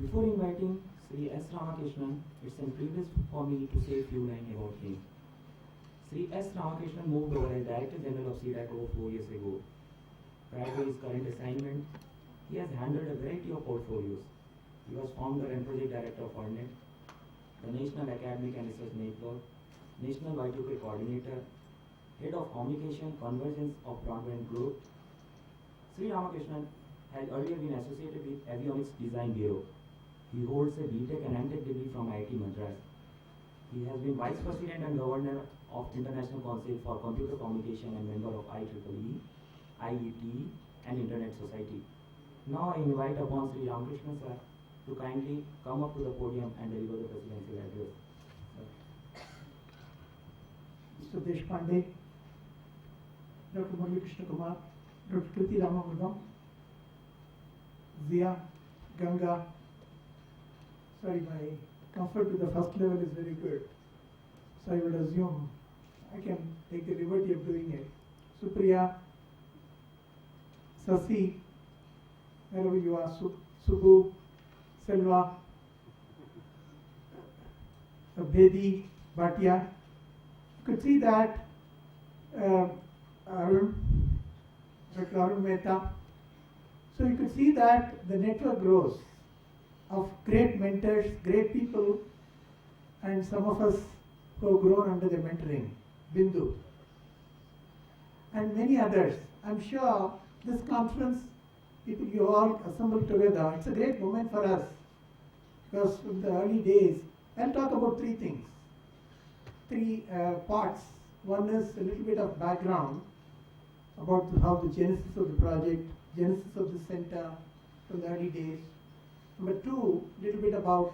Before inviting Sri S. Ramakrishnan, it's a privilege for me to say a few lines about him. Sri S. Ramakrishnan moved over as Director General of CDAC over 4 years ago. Prior to his current assignment, he has handled a variety of portfolios. He was founder and project director of ORNET, the National Academic and Research Network, National Y2K Coordinator, Head of Communication Convergence of Broadband Group. Sri Ramakrishnan has earlier been associated with Avionics Design Bureau. He holds a BTech and MTech degree from IIT Madras. He has been Vice President and Governor of International Council for Computer Communication and member of IEEE, IET, and Internet Society. Now I invite upon Sri Ramakrishnan sir to kindly come up to the podium and deliver the presidential address. Mr. Deshpande, Dr. Murali Krishna Kumar, Dr. Kirti Ramamurgam, Zia, Ganga. Sorry, my comfort with the first level is very good. So I would assume I can take the liberty of doing it. Supriya, Sasi, wherever you are, Subbu, Selva, Bedi, Bhatia. You could see that Arun, Dr. Arun Mehta. So you could see that the network grows of great mentors, great people, and some of us who have grown under their mentoring, Bindu, and many others. I'm sure this conference, people you all assembled together, it's a great moment for us, because from the early days, I'll talk about three things, three parts. One is a little bit of background about how the genesis of the project, genesis of the center from the early days. Number two, a little bit about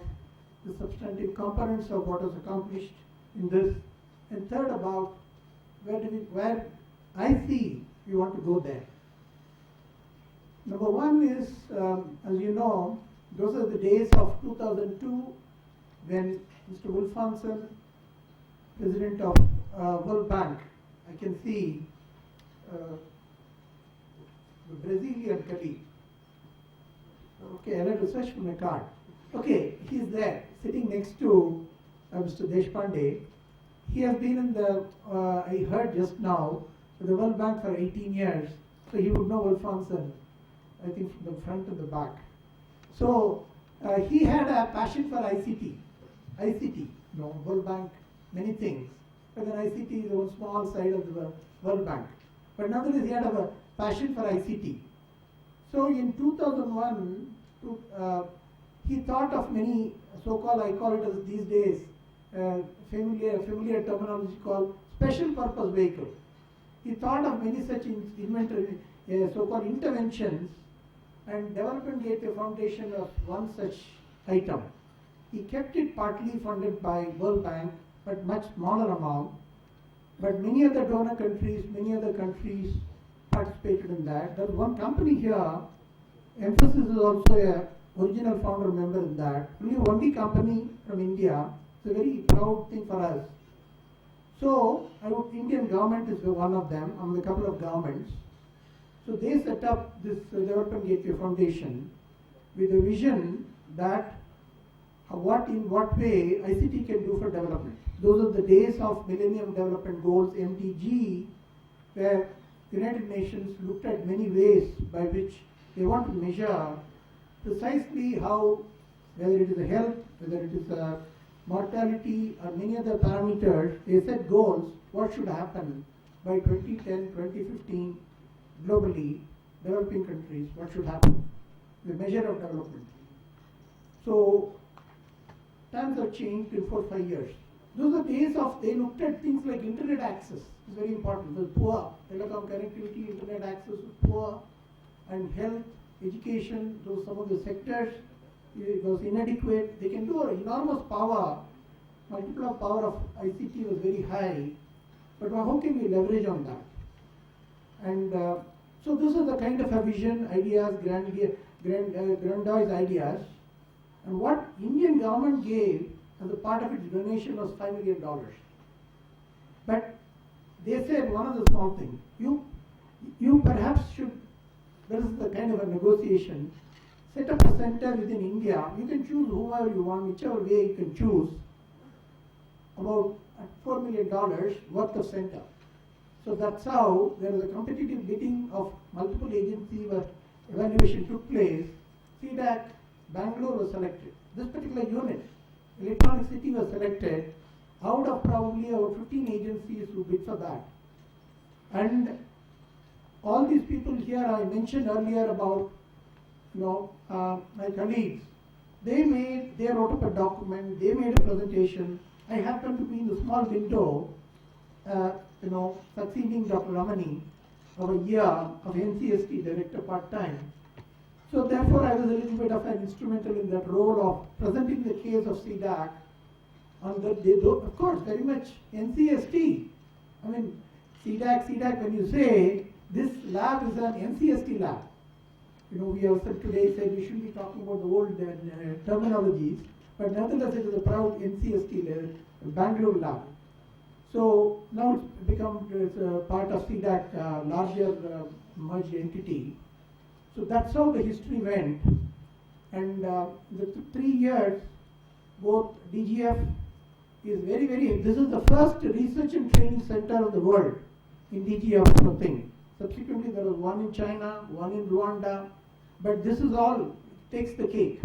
the substantive components of what was accomplished in this. And third, about where I see we want to go there. Number one is, as you know, those are the days of 2002 when Mr. Wolfhanson, President of World Bank, I can see the Brazilian colleague. Okay, I had to search for my card. Okay, he's there, sitting next to Mr. Deshpande. He has been in the, I heard just now, the World Bank for 18 years, so he would know Wolfhanson, I think from the front and the back. So he had a passion for ICT, you know, World Bank, many things. But then ICT is one small side of the World Bank. But nonetheless, he had a passion for ICT. So in 2001, he thought of many so-called, I call it as these days, familiar terminology called special purpose vehicle. He thought of many such so-called interventions, and Development Gateway Foundation was one such item. He kept it partly funded by World Bank, but much smaller amount. But many other donor countries, many other countries participated in that. There's one company here, Emphasis is also a original founder member in that. Only company from India. It's a very proud thing for us. So, Indian government is one of them, among a couple of governments. So they set up this Development Gateway Foundation with a vision that in what way ICT can do for development. Those are the days of Millennium Development Goals, MDG, where the United Nations looked at many ways by which they want to measure precisely how, whether it is a health, whether it is a mortality or many other parameters, they set goals, what should happen by 2010, 2015, globally, developing countries, what should happen, the measure of development. So, times have changed in 4 or 5 years. Those are days of, they looked at things like internet access, it's very important, the poor, telecom connectivity, internet access was poor, and health, education, those some of the sectors, it was inadequate. They can do an enormous power, multiple of power of ICT was very high, but how can we leverage on that? And so this is the kind of a vision, ideas, grandiose ideas, and what Indian government gave as a part of its donation was $5 million. But they said one of the small things, you perhaps should, this is the kind of a negotiation, set up a center within India. You can choose whoever you want, whichever way you can choose, about $4 million worth of center. So that's how there was a competitive bidding of multiple agencies where evaluation took place. CDAC Bangalore was selected. This particular unit, Electronic City, was selected out of probably over 15 agencies who bid for that. And all these people here I mentioned earlier about, my colleagues, they wrote up a document, they made a presentation. I happened to be in the small window, succeeding Dr. Ramani of a year of NCST director part-time. So therefore I was a little bit of an instrumental in that role of presenting the case of CDAC on that they do, of course, very much NCST. I mean, CDAC, when you say this lab is an NCST lab, we have today said we shouldn't be talking about the old terminologies, but nonetheless it is a proud NCST Bangalore lab. So now it's become part of CDAC, larger merged entity. So that's how the history went. And the 3 years, both DGF is very, this is the first research and training center of the world in DGF thing. Subsequently, there was one in China, one in Rwanda, but this is all, takes the cake,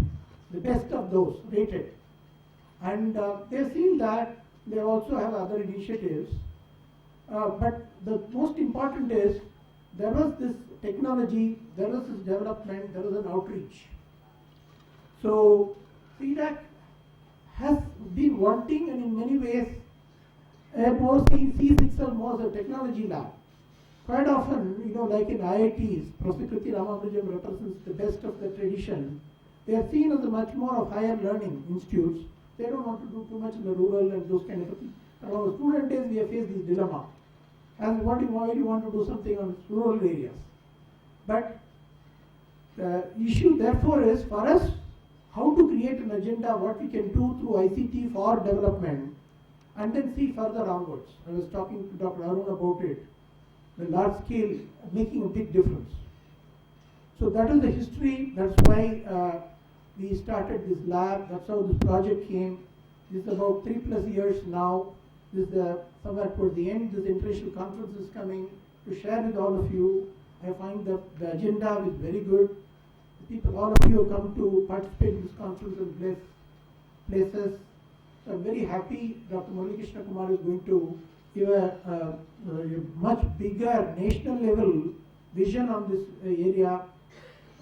the best of those, rated. And they've seen that they also have other initiatives. But the most important is, there was this technology, there was this development, there was an outreach. So CDAC has been wanting, and in many ways, sees itself more as a technology lab. Quite often, like in IITs, Professor Ramanujan represents the best of the tradition. They are seen as a much more of higher learning institutes. They don't want to do too much in the rural and those kind of things. Around the student days, we have faced this dilemma. And why do you want to do something on rural areas? But the issue, therefore, is for us, how to create an agenda, what we can do through ICT for development, and then see further onwards. I was talking to Dr. Arun about it. The large scale making a big difference. So that is the history. That's why we started this lab. That's how this project came. This is about 3+ years now. This is somewhere toward the end. This international conference is coming to share with all of you. I find that the agenda is very good. The people, all of you have come to participate in this conference in places. So I'm very happy Dr. Murali Krishna Kumar is going to give a much bigger national level vision on this area.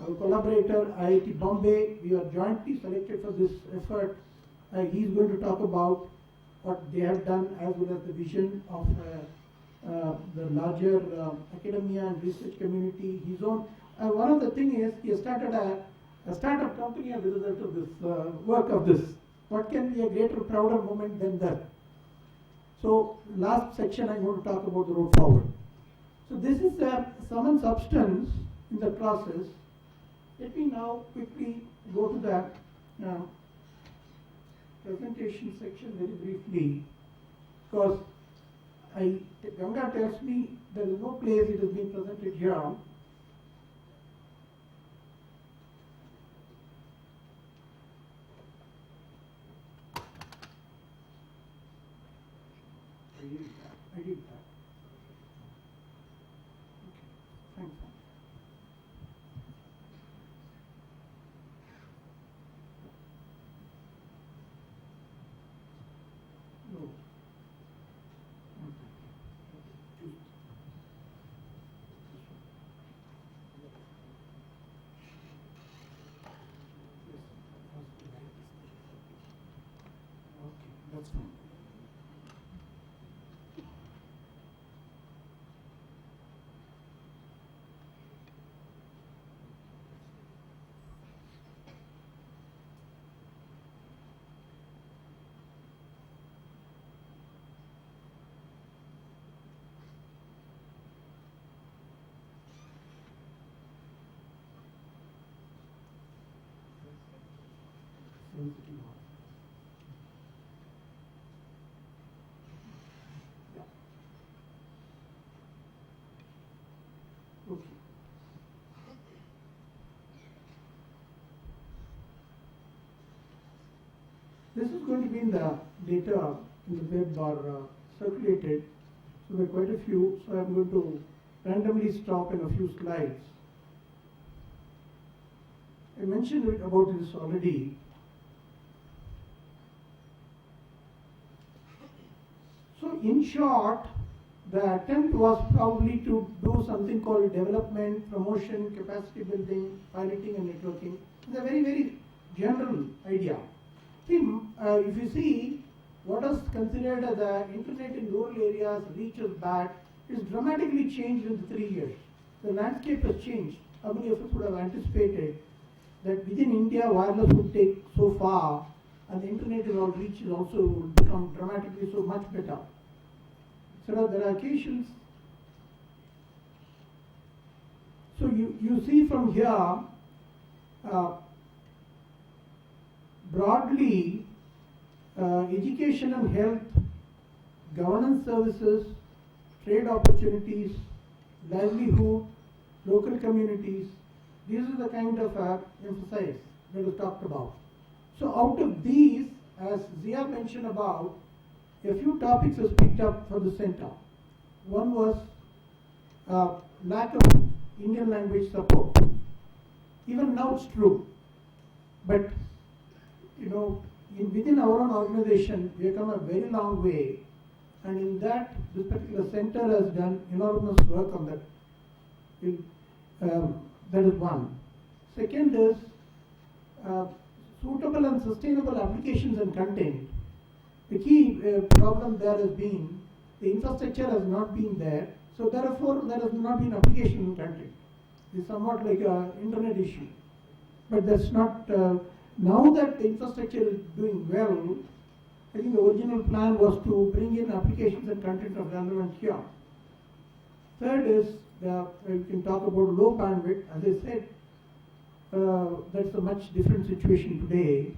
Our collaborator, IIT Bombay, we are jointly selected for this effort. He is going to talk about what they have done as well as the vision of the larger academia and research community. His own, one of the things is he has started a startup company as a result of this work of this. What can be a greater, prouder moment than that? So last section I'm going to talk about the road forward. So this is sum and substance in the process. Let me now quickly go to the presentation section very briefly, because Ganga tells me there is no place it has been presented here. I did that. Okay, thanks. No. Okay, that's fine. Sensitive. Yeah. Okay. this is going to be in the data in the web or circulated. So there are quite a few. So I'm going to randomly stop in a few slides. I mentioned about this already. So in short, the attempt was probably to do something called development, promotion, capacity building, piloting and networking. It's a very, very general idea. See, if you see what is considered as the internet in rural areas reach is bad, it's dramatically changed in 3 years. The landscape has changed. How many of us would have anticipated that within India wireless would take so far and the internet in all reaches also will become dramatically so much better. So there are occasions. So you see from here, broadly, education and health, governance services, trade opportunities, livelihood, local communities, these are the kind of emphasis that was talked about. So out of these, as Zia mentioned about, a few topics was picked up for the center. One was lack of Indian language support. Even now it's true. But, you know, within our own organization, we have come a very long way. And in that, this particular center has done enormous work on that. That is one. Second is suitable and sustainable applications and content. The key problem there has been the infrastructure has not been there, so therefore there has not been application and content. It's somewhat like an internet issue. But that's not, now that the infrastructure is doing well, I think the original plan was to bring in applications and content of relevance here. Third is, we can talk about low bandwidth. As I said, that's a much different situation today.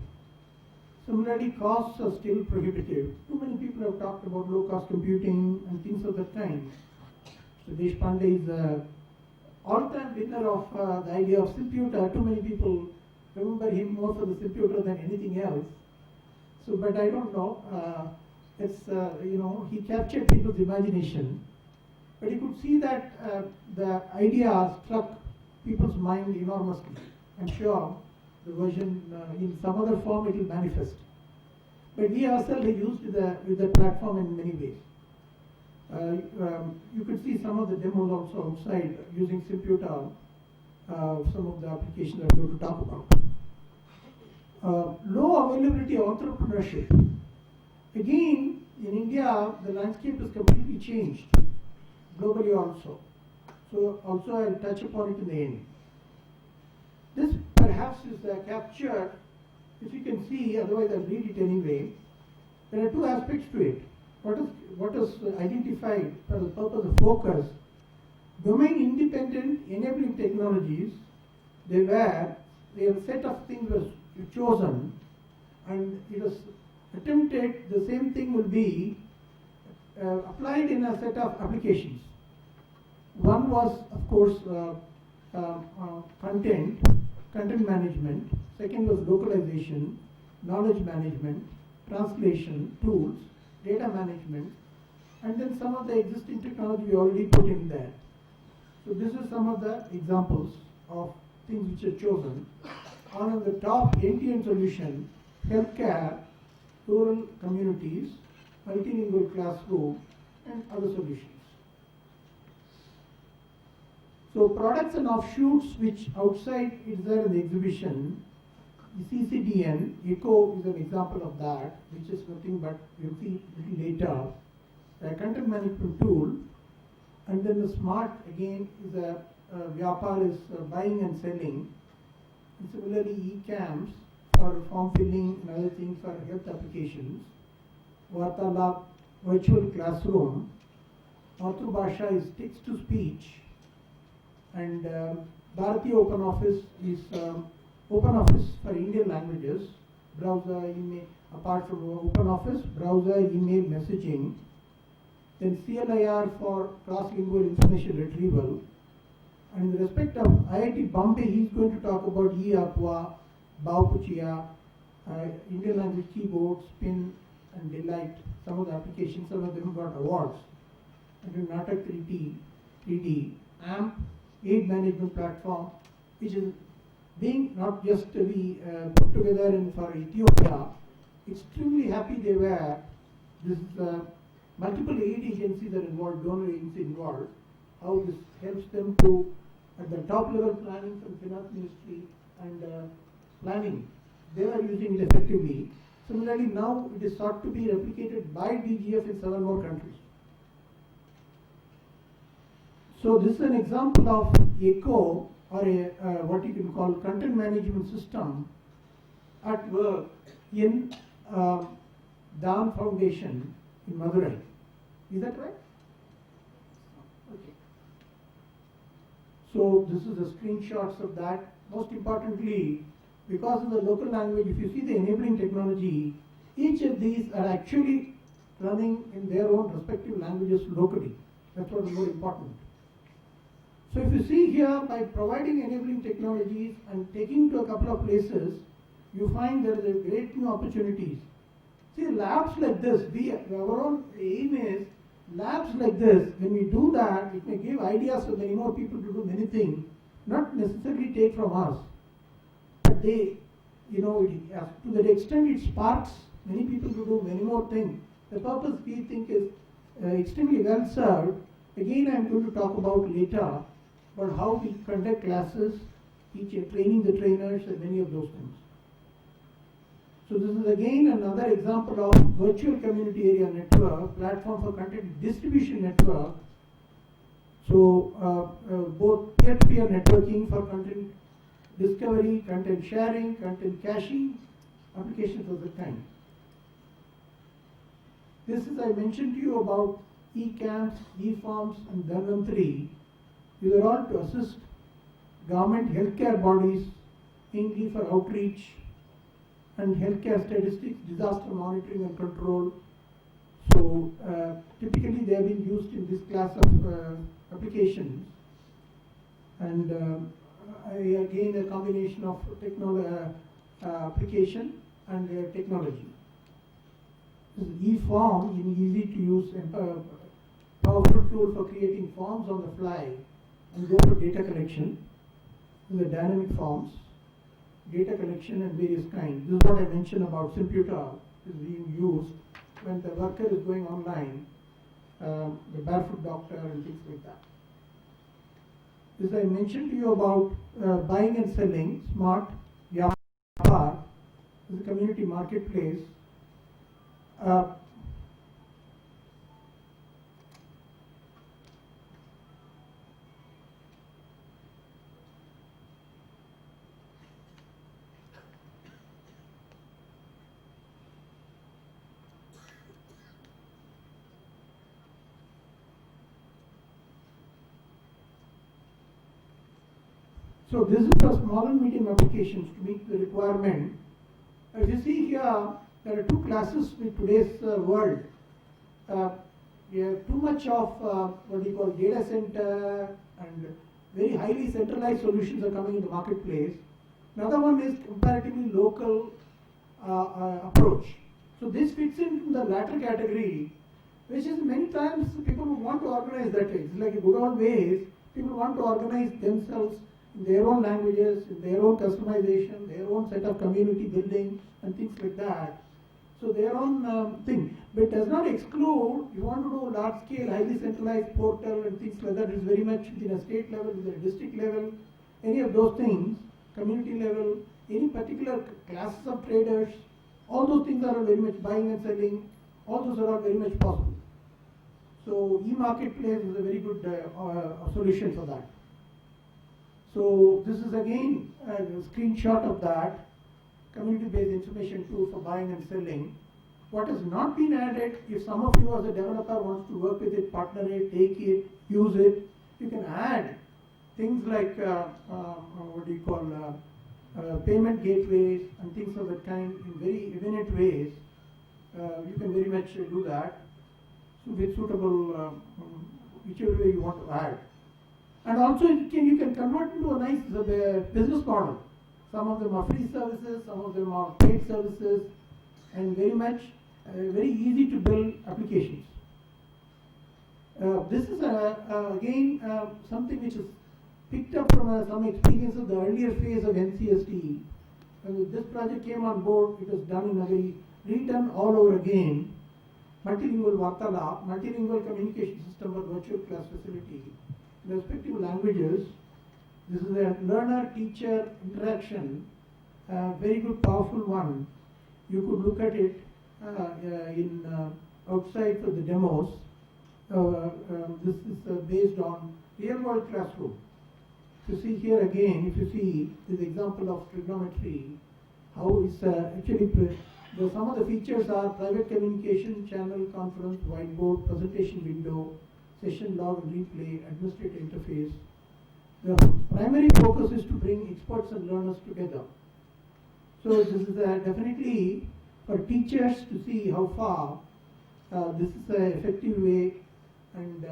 Similarly, costs are still prohibitive. Too many people have talked about low-cost computing and things of that kind. So Deshpande is an all-time winner of the idea of Simputer. Too many people remember him more for the Simputer than anything else. So, but I don't know. It's you know, he captured people's imagination. But you could see that the idea struck people's mind enormously. I'm sure the version in some other form it will manifest. But we ourselves have used with the platform in many ways. You could see some of the demos also outside using Simputer, some of the applications I'm going to talk about. Low availability of entrepreneurship. Again, in India, the landscape has completely changed, globally also. So also I'll touch upon it in the end. This perhaps is captured, if you can see, otherwise I'll read it anyway. There are two aspects to it. What is identified for the purpose of focus? Domain independent enabling technologies, a set of things was chosen, and it was attempted the same thing will be applied in a set of applications. One was, of course, content management. Second was localization, knowledge management, translation, tools, data management, and then some of the existing technology we already put in there. So this is some of the examples of things which are chosen. On the top, end-to-end solution, healthcare, rural communities, multilingual classroom, and other solutions. So products and offshoots which outside is there in the exhibition, the CCDN, ECHO is an example of that, which is nothing but, you'll see a little later, a content management tool, and then the smart again is a Vyapar is buying and selling, and similarly eCams for form filling and other things for health applications, Vartalab virtual classroom, Matrubhasha is text to speech, and Bharati Open Office is Open Office for Indian languages, browser, email, apart from Open Office, browser, email, messaging, then CLIR for cross-lingual information retrieval. And in respect of IIT Bombay, he is going to talk about eAqua, Baupuchia, Indian language keyboard, Spin, and Delight. Some of the applications, some of them got awards. And then Natak 3D, AMP, aid management platform, which is being not just to be put together for Ethiopia. Extremely happy they were. This multiple aid agencies are involved, donor agencies involved. How this helps them to, at the top level planning from Finance Ministry and planning, they are using it effectively. Similarly, now it is sought to be replicated by DGF in 7 more countries. So this is an example of ECHO, or what you can call content management system at work in DAN Foundation in Madurai. Is that right? Okay. So this is the screenshots of that. Most importantly, because of the local language, if you see the enabling technology, each of these are actually running in their own respective languages locally. That's what is more important. So if you see here, by providing enabling technologies and taking to a couple of places, you find there is a great new opportunities. See, labs like this, our own aim is labs like this, when we do that, it may give ideas for many more people to do many things, not necessarily take from us. But they, to that extent it sparks many people to do many more things. The purpose we think is extremely well served. Again, I am going to talk about later, about how we conduct classes, training the trainers and many of those things. So this is again another example of virtual community area network, platform for content distribution network. So both peer-to-peer networking for content discovery, content sharing, content caching, applications of the kind. This is, I mentioned to you about eCamps, eForms and Dhanvantari. These are all to assist government healthcare bodies, mainly for outreach and healthcare statistics, disaster monitoring and control. So typically they have been used in this class of applications. And again, a combination of application and technology. This is eForm, an easy to use and powerful tool for creating forms on the fly and go for data collection. This is the dynamic forms, data collection and various kinds. This is what I mentioned about Simputer is being used when the worker is going online, the barefoot doctor and things like that. This I mentioned to you about buying and selling, Smart Vyapar is a community marketplace. So this is for small and medium applications to meet the requirement. As you see here, there are two classes with today's world. We have too much of what we call data center and very highly centralized solutions are coming in the marketplace. Another one is comparatively local approach. So this fits into the latter category, which is many times people who want to organize that way. It's like a good old ways. People want to organize themselves in their own languages, in their own customization, their own set of community building and things like that. So their own thing. But it does not exclude, you want to do large scale, highly centralized portal and things like that is very much within a state level, within a district level, any of those things, community level, any particular classes of traders, all those things are very much buying and selling, all those are all very much possible. So e-marketplace is a very good solution for that. So this is again a screenshot of that, community-based information tool for buying and selling. What has not been added, if some of you as a developer wants to work with it, partner it, take it, use it, you can add things like payment gateways and things of that kind in very evident ways. You can very much do that. So with suitable, whichever way you want to add. And also you can convert into a nice business model. Some of them are free services, some of them are paid services, and very much very easy to build applications. This is again something which is picked up from some experience of the earlier phase of NCST. When this project came on board, it was done in a very redone all over again. Multilingual Vartala, multilingual communication system or virtual class facility in the respective languages. This is a learner-teacher interaction, very good, powerful one. You could look at it outside for the demos. This is based on real-world classroom. You see here again, if you see this example of trigonometry, how it's actually some of the features are private communication, channel, conference, whiteboard, presentation window, session log and replay, administrator interface. The primary focus is to bring experts and learners together. So this is definitely for teachers to see how far this is an effective way and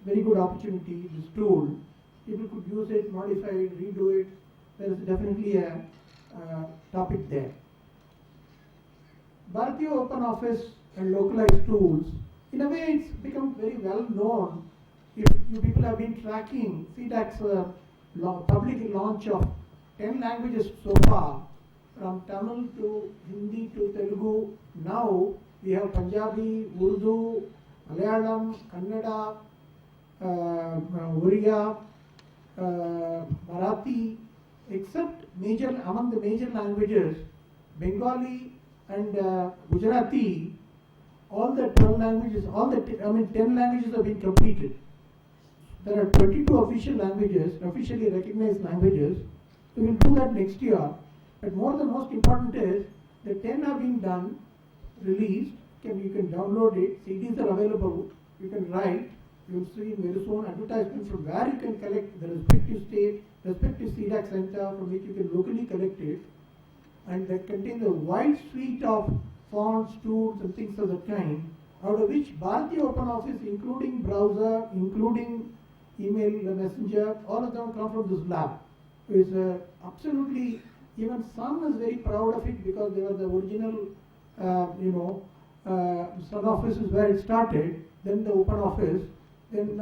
very good opportunity, this tool. People could use it, modify it, redo it. There is definitely a topic there. Bharatiya Open Office and localized tools, in a way it's become very well known. If you people have been tracking CDAC's public launch of 10 languages so far, from Tamil to Hindi to Telugu. Now we have Punjabi, Urdu, Malayalam, Kannada, Oriya, Marathi, except among the major languages, Bengali and Gujarati, all the 12 languages, 10 languages have been completed. There are 22 official languages, officially recognized languages. We will do that next year. But the most important is the 10 are being done, released. You can download it. CDs are available. You can write. You will see very soon advertisements from where you can collect the respective state, respective CDAC center from which you can locally collect it. And that contains a wide suite of fonts, tools, and things of that kind, out of which Bharatiya Open Office, including browser, including email, messenger, all of them come from this lab. It's absolutely, even Sun is very proud of it because they were the original, Sun Office is where it started, then the Open Office, then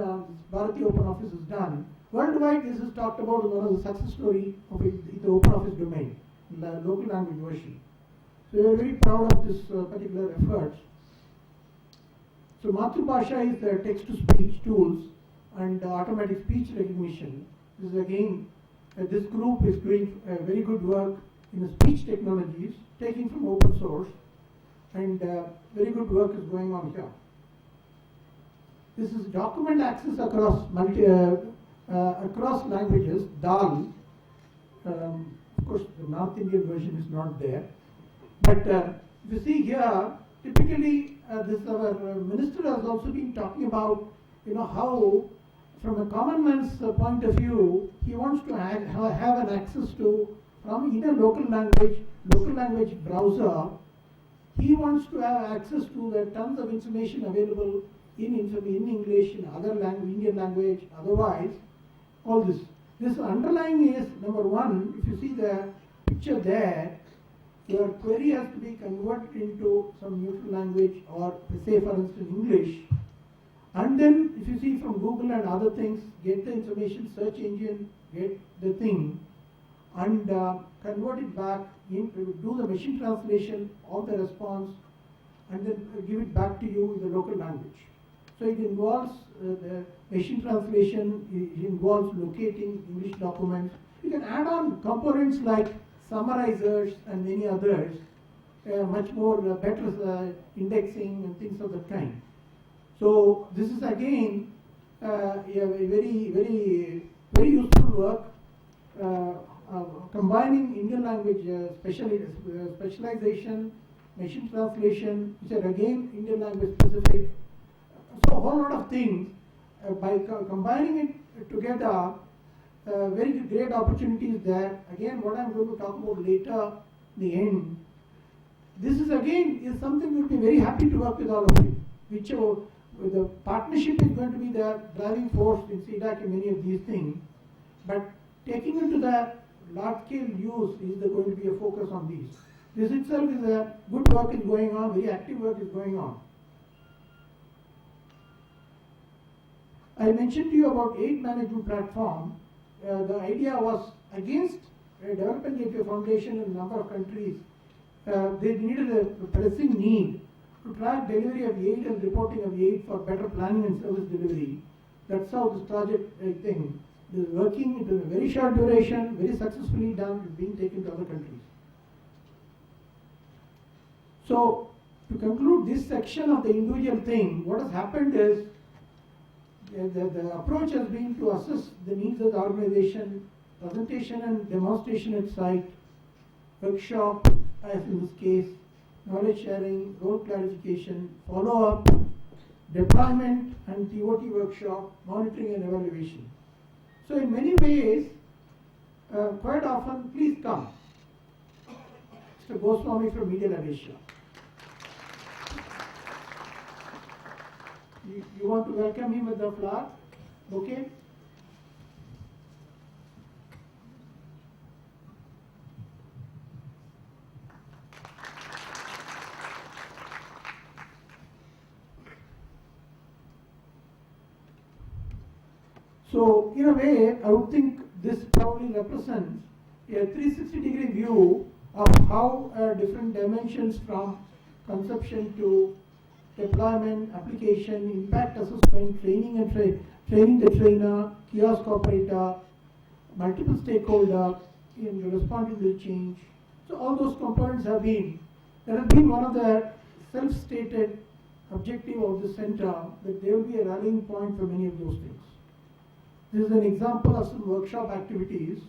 Bharatiya Open Office is done. Worldwide, this is talked about as one of the success story of the Open Office domain, the local language version. So we are very proud of this particular effort. So Matrubhasha is the text-to-speech tools and automatic speech recognition. This is again, this group is doing very good work in the speech technologies, taking from open source, and very good work is going on here. This is document access across across languages, DAL. Of course, the North Indian version is not there. But if you see here, typically this our minister has also been talking about, how from a common man's point of view, he wants to have an access to, from in a local language browser, he wants to have access to the tons of information available in English, in other Indian language, otherwise, all this. This underlying is, number one, if you see the picture there, your query has to be converted into some neutral language or, say for instance, English. And then, if you see from Google and other things, get the information, search engine, get the thing, and convert it back, do the machine translation of the response, and then give it back to you in the local language. So it involves the machine translation, it involves locating English documents. You can add on components like summarizers and many others, much more better indexing and things of that kind. So this is again a very, very, very useful work, combining Indian language specialization, machine translation, which are again Indian language specific. So a whole lot of things, by combining it together, very great opportunities there. Again, what I'm going to talk about later, the end. This is again is something we'll be very happy to work with all of you. The partnership is going to be the driving force in CDAC and many of these things. But taking it to the large-scale use is there going to be a focus on these. This itself is a good work is going on, very active work is going on. I mentioned to you about aid management platform. The idea was against developing a foundation in a number of countries. They needed a pressing need to track delivery of aid and reporting of aid for better planning and service delivery. That's how this project, I think, is working. It is a very short duration, very successfully done, it's being taken to other countries. So, to conclude this section of the individual thing, what has happened is the approach has been to assess the needs of the organization, presentation and demonstration at site, workshop, as in this case, knowledge sharing, role clarification, follow-up, deployment and TOT workshop, monitoring and evaluation. So in many ways, quite often, please come. Mr. Goswami from Media Lab Asia. You want to welcome him with the flower? Okay? So, in a way, I would think this probably represents a 360-degree view of how different dimensions from conception to deployment, application, impact assessment, training and training the trainer, kiosk operator, multiple stakeholder in responding to the change. So all those components have been, that has been one of the self-stated objective of the center, that there will be a rallying point for many of those things. This is an example of some workshop activities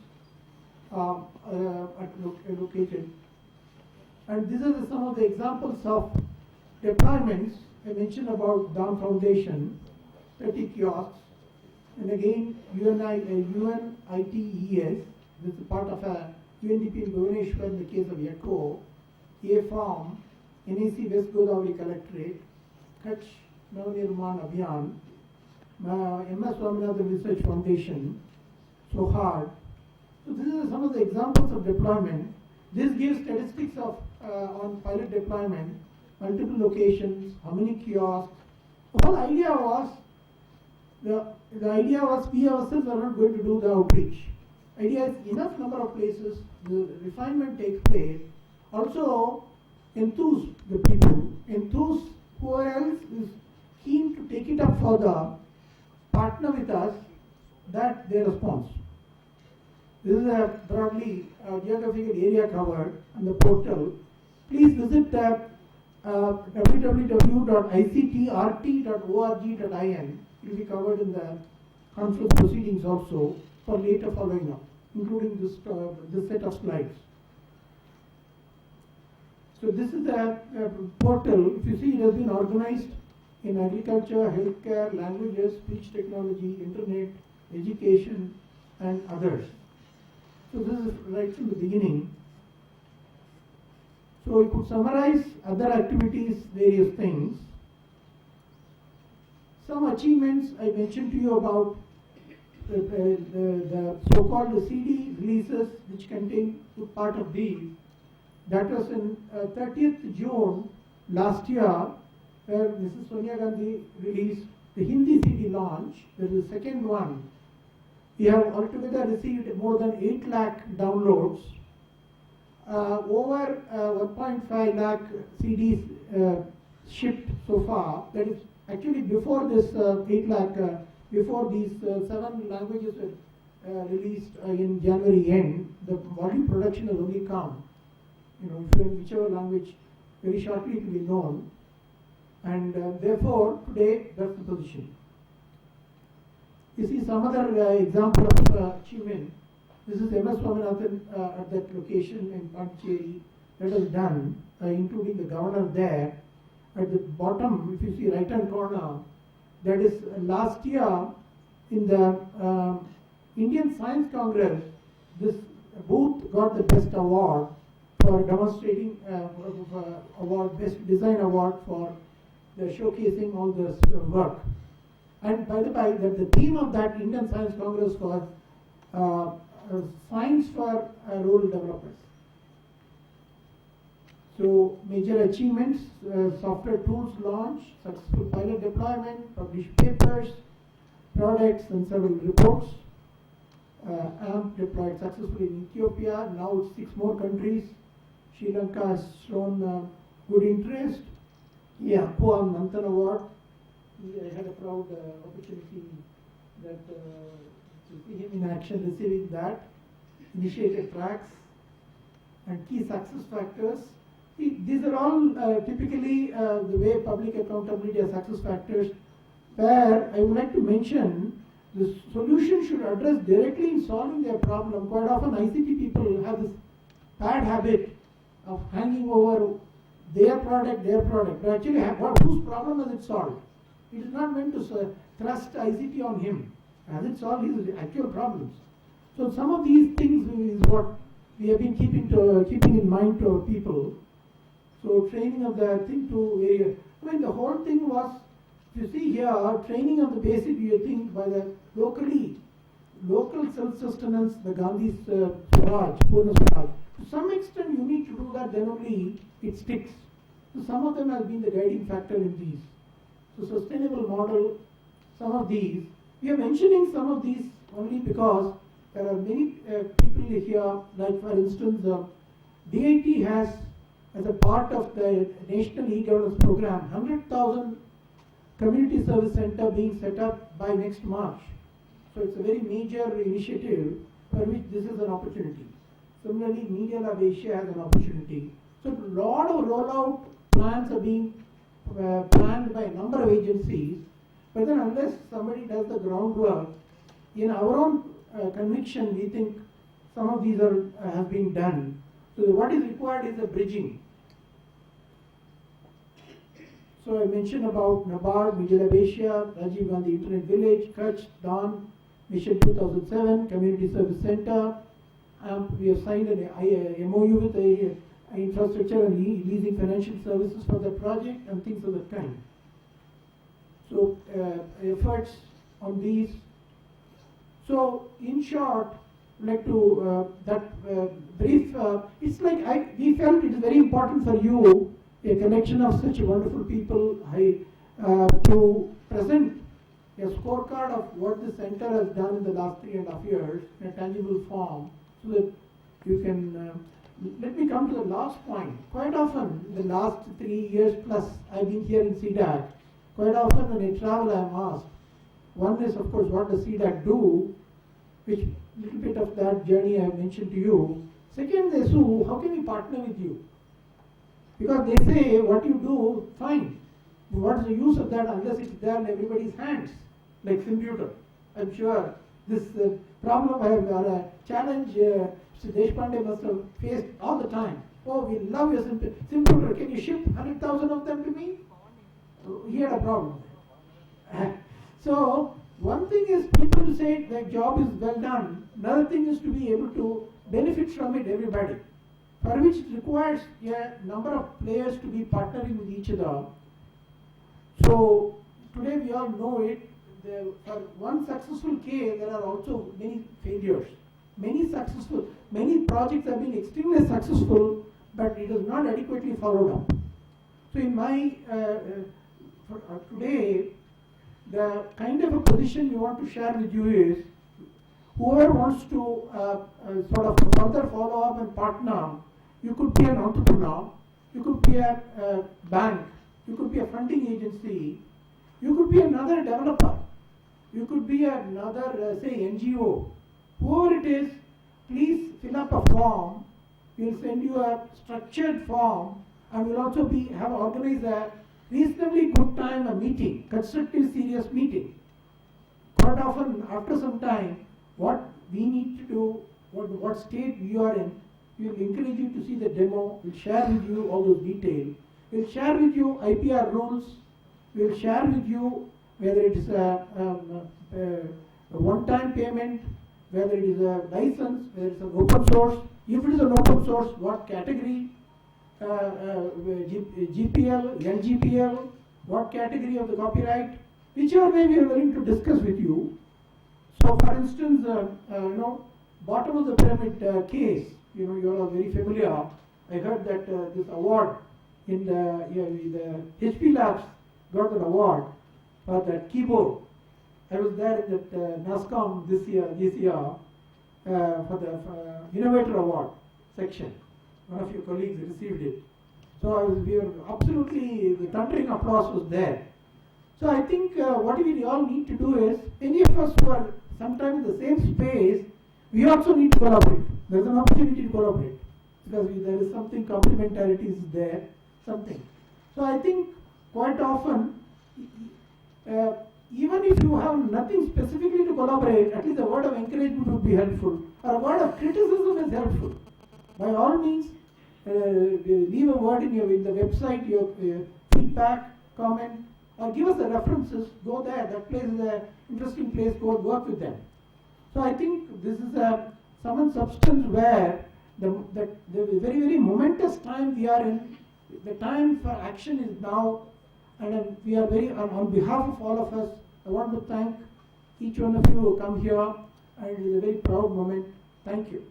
located. And these are some of the examples of deployments. I mentioned about Dawn Foundation, 30 kiosks, and again UNITES, this is part of a UNDP in Bhubaneswar in the case of ECHO, A-Farm, NAC West Godavari Collectorate, Kutch Navnirman Abhiyan, MS Swaminathan Research Foundation, so hard. So these are some of the examples of deployment. This gives statistics of on pilot deployment, multiple locations, how many kiosks. The whole idea was, the idea was we ourselves are not going to do the outreach. Idea is enough number of places, the refinement takes place. Also, enthuse the people, enthuse whoever else is keen to take it up further, partner with us, that their response. This is a broadly geographical area covered on the portal. Please visit www.ictrt.org.in. It will be covered in the conference proceedings also for later following up, including this set of slides. So this is a portal. If you see, it has been organized in agriculture, healthcare, languages, speech technology, internet, education, and others. So this is right from the beginning. So we could summarize other activities, various things. Some achievements I mentioned to you about the so-called CD releases, which contain part of these. That was in 30th June last year, where Mrs. Sonia Gandhi released the Hindi CD launch. There is a second one. We have altogether received more than 8 lakh downloads. Over 1.5 lakh CDs shipped so far. That is actually before this 8 lakh, before these 7 languages were released in January end. The volume production has only come. You know, if you're in whichever language, very shortly it will be known. And therefore, today, that's the position. You see some other example of achievement. This is MS Swaminathan at that location in Pondicherry. That was done, including the governor there. At the bottom, if you see right hand corner, that is last year in the Indian Science Congress, this booth got the best award for demonstrating award, best design award for the showcasing all this work. And by the way, that the theme of that Indian Science Congress was science for rural developers. So major achievements, software tools launch, successful pilot deployment, published papers, products and several reports. AMP deployed successfully in Ethiopia, now it's 6 more countries. Sri Lanka has shown good interest. Yeah, Poam Nantan Award. I had a proud opportunity that to see him in action receiving that. Initiated tracks and key success factors. These are all typically the way public accountability are success factors, where I would like to mention the solution should address directly in solving their problem. Quite often ICT people have this bad habit of hanging over their product, but actually whose problem has it solved? It is not meant to thrust ICT on him. Has it solved his actual problems? So some of these things is what we have been keeping in mind to our people. So training of the thing to various. I mean the whole thing was, if you see here, training of the basic thing by the local self-sustenance, the Gandhi's Swaraj, Purna Swaraj. To some extent you need to do that, then only it sticks. So some of them have been the guiding factor in these. So sustainable model, some of these. We are mentioning some of these only because there are many people here, like for instance, DIT has, as a part of the National E-Governance Program, 100,000 community service center being set up by next March. So it's a very major initiative for which this is an opportunity. Similarly, Media Lab Asia has an opportunity. So a lot of rollout plans are being planned by a number of agencies, but then unless somebody does the groundwork, in our own conviction, we think some of these have been done. So what is required is a bridging. So I mentioned about NABARD, Media Lab Asia, Rajiv Gandhi Internet Village, Kutch, Dawn, Mission 2007, Community Service Center. We have signed an MOU with the infrastructure and leasing financial services for the project and things of that kind. So efforts on these. So in short, I'd like to brief. It's like we felt it is very important for you, a collection of such wonderful people, to present a scorecard of what the center has done in the last 3.5 years in a tangible form, so that you can. Let me come to the last point. Quite often, the last 3 years plus, I've been here in CDAC. Quite often when I travel, I am asked. One is, of course, what does CDAC do, which little bit of that journey I have mentioned to you. Second is, how can we partner with you? Because they say, what you do, fine. What is the use of that unless it's there in everybody's hands, like computer? I'm sure this problem I have a challenge Mr. Deshpande must have faced all the time. Oh, we love your computer. Can you ship 100,000 of them to me? He had a problem. So one thing is people to say their job is well done. Another thing is to be able to benefit from it, everybody. For which it requires a number of players to be partnering with each other. So today we all know it. For one successful case, there are also many failures. Many projects have been extremely successful, but it is not adequately followed up. So in my today, the kind of a position we want to share with you is, whoever wants to sort of further follow up and partner, you could be an entrepreneur, you could be a bank, you could be a funding agency, you could be another developer, you could be another, say, NGO. Whoever it is, please fill up a form. We'll send you a structured form, and we'll also have organized a reasonably good time, a meeting, constructive, serious meeting. Quite often, after some time, what we need to do, what state we are in, we'll encourage you to see the demo. We'll share with you all those details. We'll share with you IPR rules. We'll share with you whether it is a one-time payment, whether it is a license, whether it's an open source. If it is an open source, what category? GPL, LGPL, what category of the copyright? Whichever way we are willing to discuss with you. So, for instance, bottom of the pyramid case, you know, you are all very familiar. I heard that this award in the HP Labs got an award for that keyboard. I was there in that NASCOM this year for the Innovator Award section. One of your colleagues received it. So we were absolutely, the thundering applause was there. So I think what we all need to do is, any of us who are sometimes in the same space, we also need to collaborate. There is an opportunity to collaborate because there is something, complementarity is there, something. So I think quite often, even if you have nothing specifically to collaborate, at least a word of encouragement would be helpful, or a word of criticism is helpful. By all means, leave a word in the website, your feedback, comment, or give us the references. Go there. That place is an interesting place. Go work with them. So I think this is a sum and substance where the very, very momentous time we are in. The time for action is now, and we are very, on behalf of all of us, I want to thank each one of you who come here, and it is a very proud moment. Thank you.